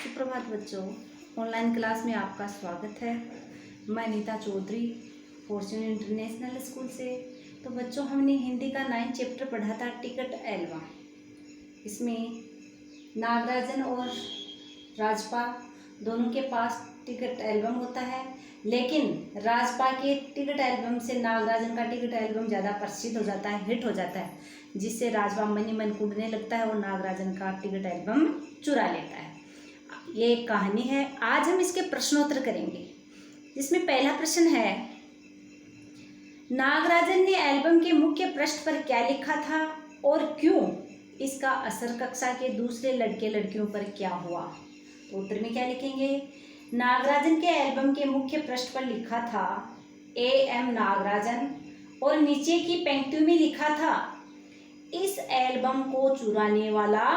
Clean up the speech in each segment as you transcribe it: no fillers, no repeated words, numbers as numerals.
सुप्रभात बच्चों, online class में आपका स्वागत है। मैं Neeta Chaudhary fortune international school से। तो बच्चों, हमने हिंदी का 9 चैप्टर पढ़ा था, टिकट एल्बम। इसमें नागराजन और राजपा दोनों के पास टिकट एल्बम होता है, लेकिन राजपा के टिकट एल्बम से नागराजन का टिकट एल्बम ज़्यादा प्रसिद्ध हो जाता है, हिट हो जाता है, जिससे राजपा मन ही मन कूदने लगता है और नागराजन का टिकट एल्बम चुरा लेता है। ये एक कहानी है। आज हम इसके प्रश्नोत्तर करेंगे, जिसमें पहला प्रश्न है, नागराजन ने एल्बम के मुख्य पृष्ठ पर क्या लिखा था और क्यों? इसका असर कक्षा के दूसरे लड़के लड़कियों पर क्या हुआ? तो उत्तर में क्या लिखेंगे? नागराजन के एल्बम के मुख्य पृष्ठ पर लिखा था AM नागराजन और नीचे की पंक्तियों में लिखा था, इस एल्बम को चुराने वाला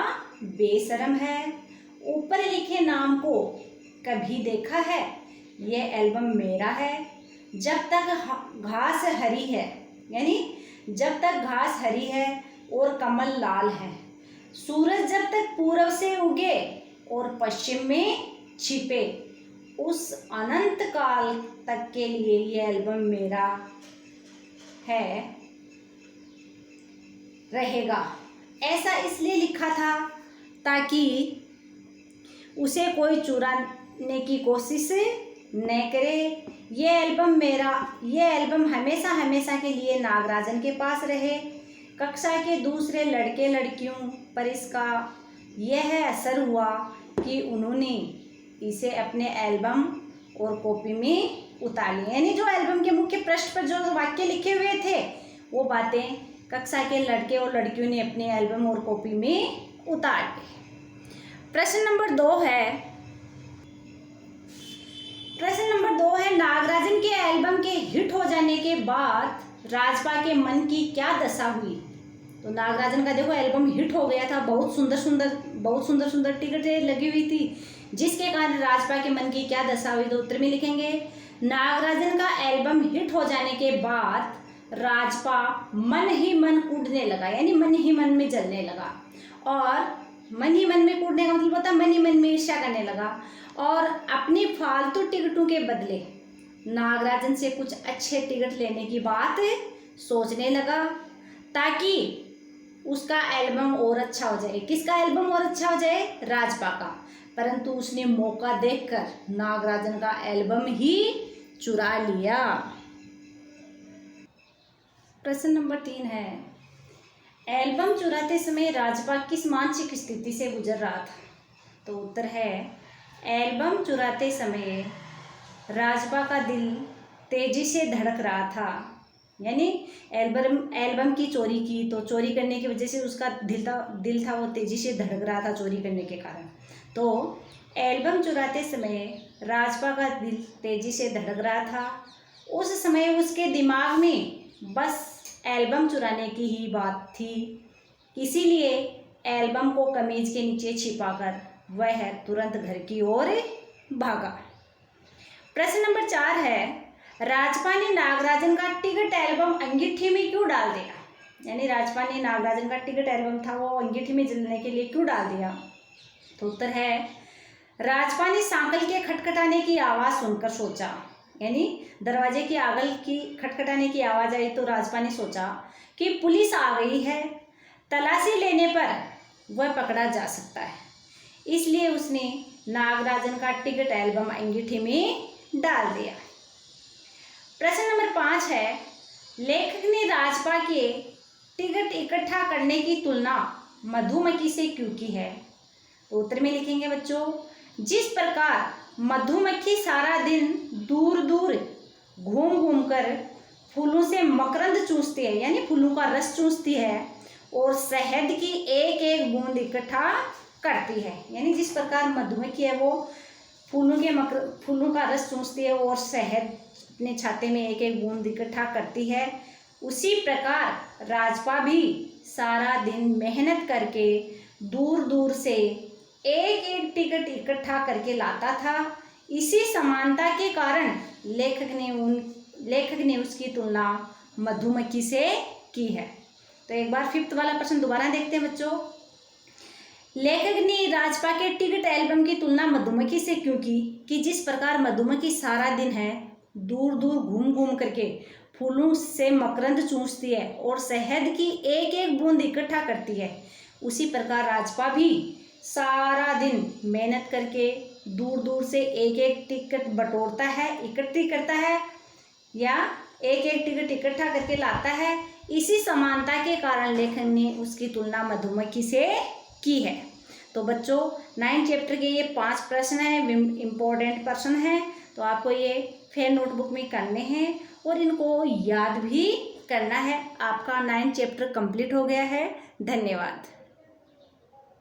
बेशरम है। ऊपर लिखे नाम को कभी देखा है? यह एल्बम मेरा है। जब तक घास हरी है, यानी जब तक घास हरी है और कमल लाल है, सूरज जब तक पूरब से उगे और पश्चिम में छिपे, उस अनंत काल तक के लिए यह एल्बम मेरा है, रहेगा। ऐसा इसलिए लिखा था ताकि उसे कोई चुराने की कोशिश न करे। ये एल्बम हमेशा हमेशा के लिए नागराजन के पास रहे। कक्षा के दूसरे लड़के लड़कियों पर इसका यह असर हुआ कि उन्होंने इसे अपने एल्बम और कॉपी में उतार लिया। यानी जो एल्बम के मुख्य पृष्ठ पर जो वाक्य लिखे हुए थे, वो बातें कक्षा के लड़के और लड़कियों ने अपने एल्बम और कॉपी में उतार ली। प्रश्न नंबर 2 है, नागराजन के एल्बम के हिट हो जाने के बाद राजपा के मन की क्या दशा हुई? तो नागराजन का देखो एल्बम हिट हो गया था, बहुत सुंदर सुंदर टिकटें लगी हुई थी, जिसके कारण राजपा के मन की क्या दशा हुई? तो उत्तर में लिखेंगे, नागराजन का एल्बम हिट हो जाने के बाद राजपा मन ही मन कूदने लगा, यानी मन ही मन में जलने लगा। और मन ही मन में कूदने का मतलब होता है मन ही मन में ईर्ष्या करने लगा और अपनी फालतू टिकटों के बदले नागराजन से कुछ अच्छे टिकट लेने की बात सोचने लगा, ताकि उसका एल्बम और अच्छा हो जाए। किसका एल्बम और अच्छा हो जाए? राजपा का। परंतु उसने मौका देखकर नागराजन का एल्बम ही चुरा लिया। प्रश्न नंबर 3 है, एल्बम चुराते समय राजपा किस मानसिक स्थिति से गुजर रहा था? तो उत्तर है, एल्बम चुराते समय राजपा का दिल तेजी से धड़क रहा था। यानी एल्बम की चोरी की, तो चोरी करने की वजह से उसका दिल था वो तेजी से धड़क रहा था चोरी करने के कारण। तो एल्बम चुराते समय राजपा का दिल तेजी से धड़क रहा था। उस समय उसके दिमाग में बस एल्बम चुराने की ही बात थी, इसीलिए एल्बम को कमीज के नीचे छिपाकर वह तुरंत घर की ओर भागा। प्रश्न नंबर 4 है, राजपा ने नागराजन का टिकट एल्बम अंगीठी में क्यों डाल दिया? यानी राजपा ने नागराजन का टिकट एल्बम था वो अंगीठी में जलने के लिए क्यों डाल दिया? तो उत्तर है, राजपा ने सांकल के खटखटाने की आवाज़ सुनकर सोचा, यानी दरवाजे की आगल की खटखटाने की आवाज़ आई तो राजपा ने सोचा कि पुलिस आ गई है, तलाशी लेने पर वह पकड़ा जा सकता है, इसलिए उसने नागराजन का टिकट एल्बम अंगीठी में डाल दिया। प्रश्न नंबर 5 है, लेखक ने राजपा के टिकट इकट्ठा करने की तुलना मधुमक्खी से क्यों की है? तो उत्तर में लिखेंगे बच्चों, जिस प्रकार मधुमक्खी सारा दिन दूर दूर घूम घूम कर फूलों से मकरंद चूसती है, यानी फूलों का रस चूसती है और शहद की एक एक बूंद इकट्ठा करती है, यानी जिस प्रकार मधुमक्खी है वो फूलों का रस चूसती है और शहद अपने छाते में एक एक बूंद इकट्ठा करती है, उसी प्रकार राजपा भी सारा दिन मेहनत करके दूर दूर से एक एक टिकट इकट्ठा करके लाता था। इसी समानता के कारण लेखक ने उसकी तुलना मधुमक्खी से की है। तो एक बार 5th वाला प्रश्न दोबारा देखते हैं बच्चों। लेखक ने राजपा के टिकट एल्बम की तुलना मधुमक्खी से क्यों की कि जिस प्रकार मधुमक्खी सारा दिन है दूर दूर घूम घूम करके फूलों से मकरंद चूसती है और शहद की एक एक बूंद इकट्ठा करती है, उसी प्रकार राजपा भी सारा दिन मेहनत करके दूर दूर से एक एक टिकट बटोरता है, इकट्ठी करता है या एक एक टिकट इकट्ठा करके लाता है। इसी समानता के कारण लेखक ने उसकी तुलना मधुमक्खी से की है। तो बच्चों 9 चैप्टर के ये 5 प्रश्न हैं, इम्पोर्टेंट प्रश्न हैं, तो आपको ये फिर नोटबुक में करने हैं और इनको याद भी करना है। आपका 9 चैप्टर कंप्लीट हो गया है। धन्यवाद।